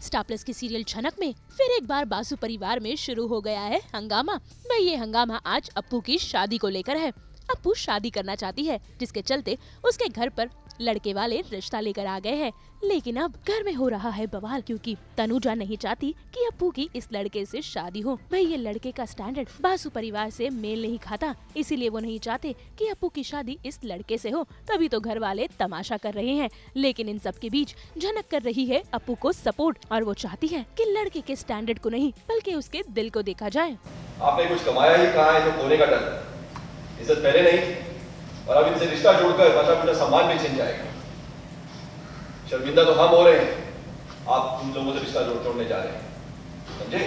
Star plus के serial झनक में फिर एक बार बासु परिवार में शुरू हो गया है हंगामा। भाई ये हंगामा आज अप्पू की शादी को लेकर है। अप्पू शादी करना चाहती है, जिसके चलते उसके घर पर लड़के वाले रिश्ता लेकर आ गए हैं। लेकिन अब घर में हो रहा है बवाल, क्योंकि तनुजा नहीं चाहती कि अप्पू की इस लड़के से शादी हो। भाई ये लड़के का स्टैंडर्ड बासु परिवार से मेल नहीं खाता, इसीलिए वो नहीं चाहते कि अप्पू की शादी इस लड़के से हो। तभी तो घर वाले तमाशा कर रहे हैं। लेकिन इन सब के बीच झनक कर रही है अप्पू को सपोर्ट, और वो चाहती है कि लड़के के स्टैंडर्ड को नहीं बल्कि उसके दिल को देखा जाए। आपने कुछ कमाया ही कहाँ है तो खोने का डर। इज्जत पहले नहीं, और अब इनसे रिश्ता जोड़कर बचा कुचा सम्मान भी छिन जाएगा। शर्मिंदा तो हम हो रहे हैं, आप उन लोगों से रिश्ता तोड़ने जा रहे हैं, समझे?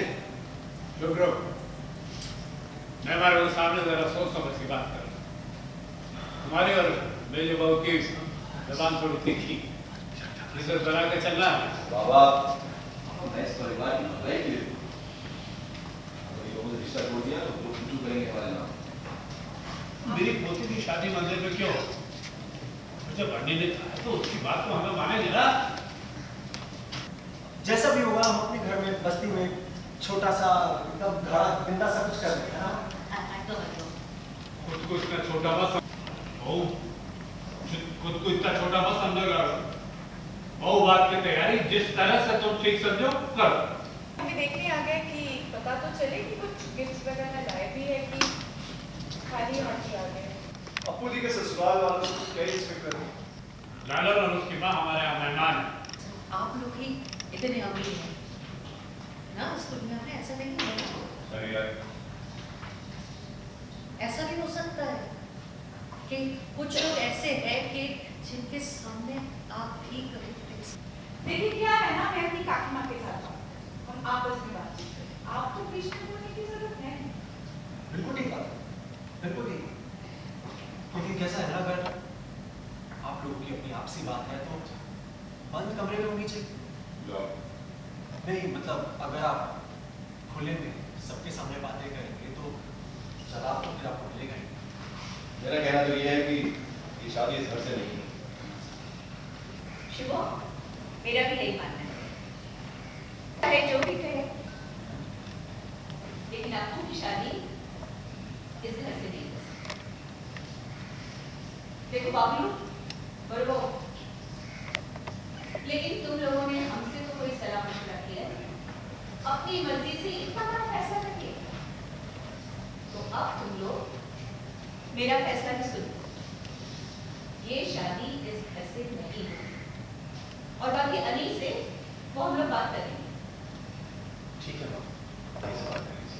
शुक्र, मैं हमारे सामने जरा सोच समझ की बात कर रहा हूँ। हमारी और मेरी बहू की जबान थोड़ी तीखी, इज्जत बना के चलना है। बाबा, मैं इस परिवार की भलाई के लिए लोगों से रिश्ता तोड़ दिया तो वो कुछ करेंगे हमारे नाम। मेरी पोती की शादी मंदिर में क्यों? मुझे बढ़ने ने कहा तो उसकी बात तो हमें मानेंगे ना। जैसा भी होगा हम अपने घर में बस्ती में छोटा सा एकदम घड़ा बिंदा सा कुछ कर देंगे। खुद को इतना छोटा मत खुद को इतना छोटा मत समझोगा। बहु बात की तैयारी जिस तरह से तुम ठीक समझो कर। हमें देखने आ गए कि पता तो चले कि कुछ गिफ्ट्स वगैरह लाए भी है कि खाली हाथ आ गए। अप्पू जी के ससुराल वालों को क्या ही फिक्र है? लालन और उसकी माँ हमारे यहाँ मेहमान है। आप लोग ही इतने अमीर हैं ना, उस दुनिया में ऐसा नहीं है। सही है। ऐसा भी हो सकता है कि कुछ लोग ऐसे हैं कि जिनके सामने आप भी कभी देखिए क्या है ना, मैं अपनी काकी माँ के साथ हम आपस में बातचीत करें। आपको बीच में बोलने की जरूरत है। बिल्कुल ठीक बात, बिल्कुल ठीक। क्योंकि कैसा है ना, अगर आप लोगों की अपनी आपसी बात है तो बंद कमरे में होनी चाहिए। नहीं मतलब अगर आप खुले में सबके सामने बातें करेंगे तो जवाब तो फिर आपको मिलेगा ही। मेरा कहना तो ये है कि ये शादी इस घर से नहीं है। शिवो, मेरा भी यही मानना है जो भी कहे, लेकिन अप्पू की शादी इस घर से नहीं हो सकती। देखो बाबू बरोबर, लेकिन तुम लोगों ने हमसे तो कोई सलाह मशवरा किया है, अपनी मर्जी से इतना बड़ा फैसला कर लिया, तो अब तुम लोग मेरा फैसला भी सुनो। ये शादी इस घर से नहीं है, और बाकी अली से वो हम लोग बात करेंगे। ठीक है बाबा, इस बात करेंगे।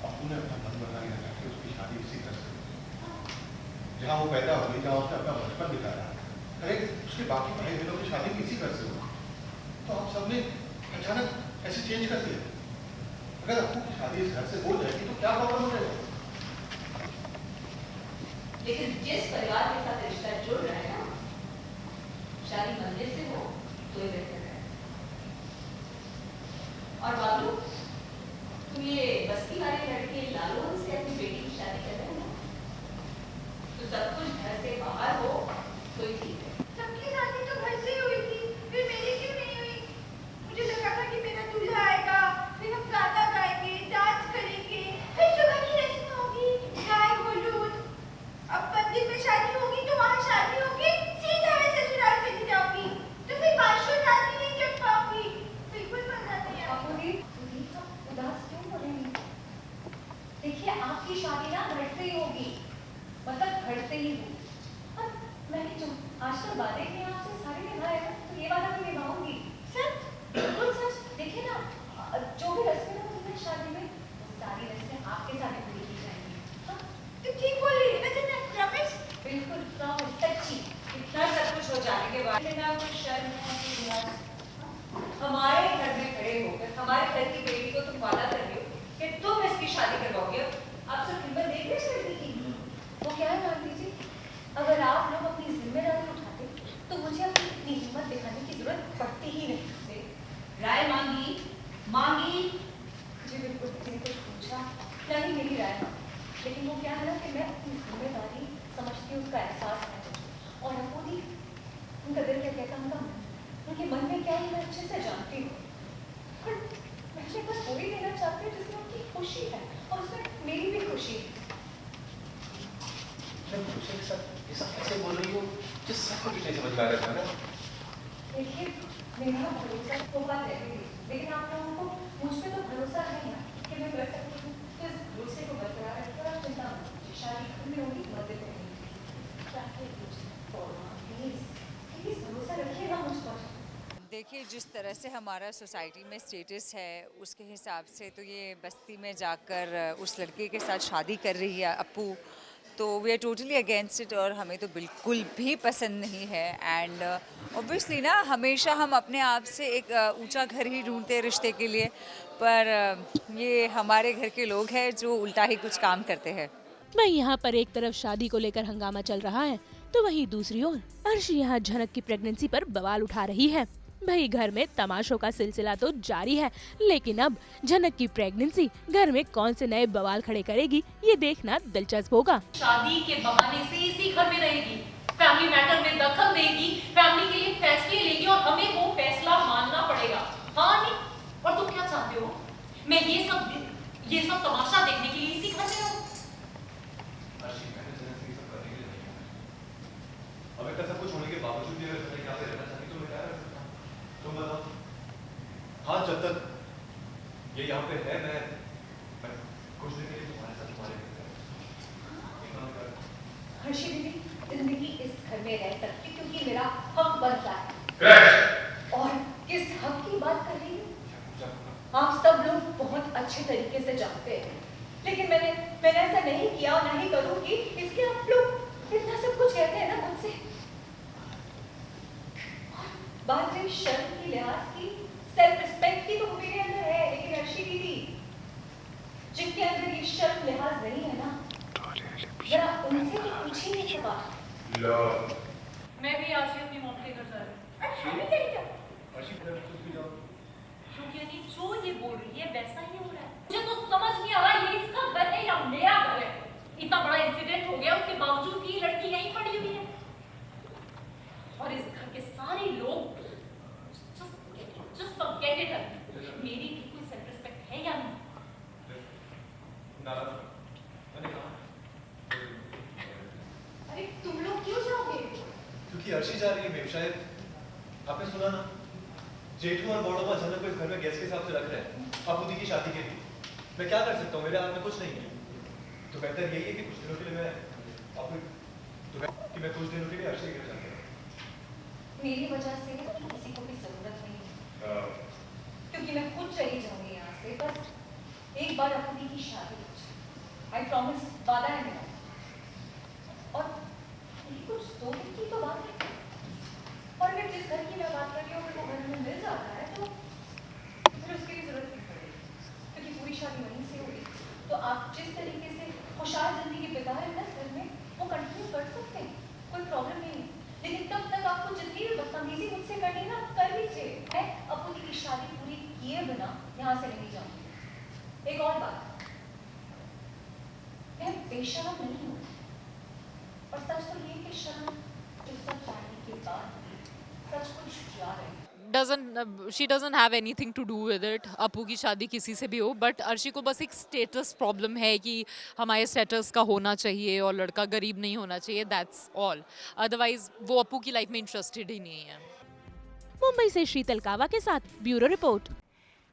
अप्पू ने अपना मन बना के रखा कि उसकी शादी उसी घर से, जहाँ वो पैदा हुई, जहाँ उसने अपना बचपन बिताया, करें उसके बाकी भाई बहनों की शादी किसी घर से हो। तो हम सबने अचानक ऐसे चेंज कर दिया। अगर अप्पू की शादी इस घर से हो जाएगी तो क्या प्रॉब्लम हो जाएगा? लेकिन जिस परिवार के साथ रिश्ता जुड़ रहा है ना, शादी मंदिर से हो तो ये बेहतर है। और बाबू, तुम ये बस्ती वाले लड़के लालू से अपनी बेटी की शादी कर रहे हो ना, तो सब कुछ घर से बाहर हो तो ही ठीक है। सबकी शादी तो घर से ही हुई थी, फिर मेरी क्यों नहीं हुई? मुझे लगा था कि मेरा दूल्हा आएगा, फिर हम गाना गाएंगे, डांस करेंगे, फिर सुबह की रस्म होगी, गाय घोलूट। अब मंदिर में शादी होगी तो वहाँ शादी होगी, सीधा मैं ससुराल चली जाऊंगी, तो फिर बाशुर रात भी नहीं जग पाऊंगी। बिल्कुल मजा नहीं आएगा। उदास क्यों हो रही हैं? देखिए आपकी शादी ना घर से ही होगी, मतलब घर से ही होगी। और मैं भी जो आजकल वादे किए आपसे सारे निभाए हैं, तो ये वादा भी निभाऊंगी। सच, बिल्कुल सच। देखिए ना, जो भी रस्में होती हैं शादी में, वो सारी रस्में आपके साथ पूरी की जाएंगी। हाँ? तो ठीक बोल रही है ना जन्नत, प्रॉमिस? बिल्कुल प्रॉमिस, सच्ची। इतना सब कुछ हो जाने के बाद ना कुछ शर्म है कि यार, हमारे घर में खड़े होकर हमारे घर की बेटी को तुम वादा कर रहे हो कि तुम इसकी शादी करवाओगे। आप सब हिम्मत देख रहे हैं लड़की की? वो क्या है मान लीजिए, अगर आप लोग अपनी जिम्मेदारी उठाते तो मुझे अपनी इतनी हिम्मत दिखाने की जरूरत पड़ती ही नहीं। राय मांगी मांगी जी बिल्कुल, किसी ने कुछ पूछा नहीं मेरी राय, लेकिन वो क्या है ना कि मैं अपनी जिम्मेदारी समझती हूँ, उसका एहसास है। और अप्पू दी, उनका दिल क्या कहता, उनके मन में क्या है मैं अच्छे से जानती हूँ। खुशी है और उसमें मेरी भी खुशी है। भरोसे के साथ ये सब कैसे बोल रही हो जिस सब कुछ नहीं समझ में आ रहा था ना। देखिए मेरा भरोसा तो बात है लेकिन आप लोगों को मुझ पे तो भरोसा है ना कि मैं कर सकती हूँ। तो इस भरोसे को बरकरार रखकर आप चिंता मत कीजिए, शादी घर में होगी मदद करेंगे। प्लीज प्लीज भरोसा रखिएगा मुझ पर। देखिए जिस तरह से हमारा सोसाइटी में स्टेटस है उसके हिसाब से तो ये बस्ती में जाकर उस लड़के के साथ शादी कर रही है अप्पू, तो we are totally against it और हमें तो बिल्कुल भी पसंद नहीं है। एंड ऑब्वियसली ना हमेशा हम अपने आप से एक ऊंचा घर ही ढूंढते हैं रिश्ते के लिए, पर ये हमारे घर के लोग हैं जो उल्टा ही कुछ काम करते हैं। वहीं यहाँ पर एक तरफ शादी को लेकर हंगामा चल रहा है तो वहीं दूसरी ओर अर्शी यहाँ झनक की प्रेगनेंसी पर बवाल उठा रही है। भाई घर में तमाशों का सिलसिला तो जारी है, लेकिन अब झनक की प्रेगनेंसी घर में कौन से नए बवाल खड़े करेगी ये देखना दिलचस्प होगा। शादी के बहाने से इसी घर में रहेगी, फैमिली मैटर में दखल देगी, फैमिली के लिए फैसले लेगी और हमें वो फैसला मानना पड़ेगा। हाँ नहीं, और तुम क्या चाहते हो? मैं ये सब तमाशा देखने के लिए इसी घर में रहूं? अब इतना सब कुछ होने के बावजूद भी अगर यहाँ पे रहना चाहती तो मैं क्या कर सकता हूँ? तुम बताओ। हाँ जब तक ये यहाँ पे है मैं कुछ दिन के लिए तुम्हारे साथ तुम्हारे हर्षी दीदी जिंदगी इस घर में रह सकती क्योंकि मेरा हक बनता है। और किस हक की बात कर रही हूँ आप सब लोग बहुत अच्छे तरीके से जानते हैं, लेकिन मैंने ऐसा नहीं किया और नहीं करूँगी, इसलिए आप लोग इतना सब कुछ कहते हैं ना मुझसे। बात रही शर्म की, लिहाज की, सेल्फ रिस्पेक्ट की तो मेरे अंदर है, लेकिन अर्शी दीदी जिनके अंदर ये शर्म लिहाज नहीं है ना, जरा उनसे भी पूछिए ये सवाल। मैं भी आज ही अपनी मॉम के घर जा रही हूँ। क्योंकि जो ये बोल रही है वैसा ही हो रहा है। मुझे तो समझ नहीं आ रहा ये इसका घर है या मेरा घर है। इतना बड़ा इंसिडेंट हो गया उसके बावजूद भी ये लड़की यहीं खड़ी हुई है और इस घर के सारे लोग just forget it। मेरी भी कोई सेल्फ रिस्पेक्ट है या नहीं? अरे तुम लोग क्यों जाओगे? क्योंकि अर्शी जा रही है। शायद आपने सुना ना, जेठू और बड़ोबा झनक को इस घर में गेस्ट के हिसाब से रख रहे हैं अप्पू दी की शादी के लिए। मैं क्या कर सकता हूँ, मेरे हाथ में कुछ नहीं है। तो बेहतर यही है कि कुछ दिनों के लिए मैं कुछ दिनों के लिए अर्शी के घर जाता हूँ। मेरी वजह से किसी को भी जरूरत नहीं है, क्योंकि मैं खुद चली जाऊंगी यहाँ से। बस एक बार अप्पू दी की शादी हो जाए, आई प्रॉमिस, वादा है मेरा। और ये कुछ 2 दिन की तो बात है, और अगर जिस घर की मैं बात कर रही हूँ अगर वो घर में मिल जाता है तो फिर उसकी भी जरूरत नहीं पड़ेगी, क्योंकि पूरी शादी वहीं से होगी। तो आप जिस तरीके से खुशहाल जिंदगी बिता रहे हैं इस घर में वो कंटिन्यू कर सकते हैं, कोई प्रॉब्लम नहीं है। लेकिन तब तक आपको जितनी भी बदतमीजी मुझसे करनी है ना कर लीजिए। मैं अप्पू दी की शादी पूरी किए बिना यहाँ से नहीं जाऊंगी। एक और बात, मैं बेशर्म नहीं हूँ, और सच तो ये कि शर्म जो सब जानने के बाद सच कुछ याद है। she doesn't have anything to do with it। Appu की शादी किसी से भी हो, बट अर्शी को बस एक स्टेटस प्रॉब्लम है कि हमारे स्टेटस का होना चाहिए और लड़का गरीब नहीं होना चाहिए, दैट्स ऑल। अदरवाइज वो अप्पू की लाइफ में इंटरेस्टेड ही नहीं है। मुंबई से शीतल कावा के साथ ब्यूरो रिपोर्ट।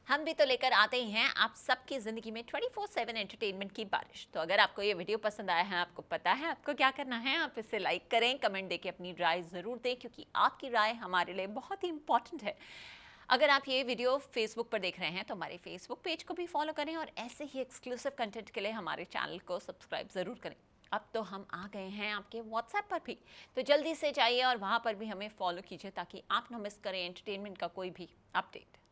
हम भी तो लेकर आते ही हैं आप सबकी ज़िंदगी में 24/7 एंटरटेनमेंट की बारिश। तो अगर आपको ये वीडियो पसंद आया है, आपको पता है आपको क्या करना है, आप इसे लाइक करें, कमेंट देके अपनी राय ज़रूर दें, क्योंकि आपकी राय हमारे लिए बहुत ही इंपॉर्टेंट है। अगर आप ये वीडियो फेसबुक पर देख रहे हैं तो हमारे फेसबुक पेज को भी फॉलो करें और ऐसे ही एक्सक्लूसिव कंटेंट के लिए हमारे चैनल को सब्सक्राइब ज़रूर करें। अब तो हम आ गए हैं आपके व्हाट्सएप पर भी, तो जल्दी से जाइए और वहाँ पर भी हमें फॉलो कीजिए ताकि आप ना मिस करें एंटरटेनमेंट का कोई भी अपडेट।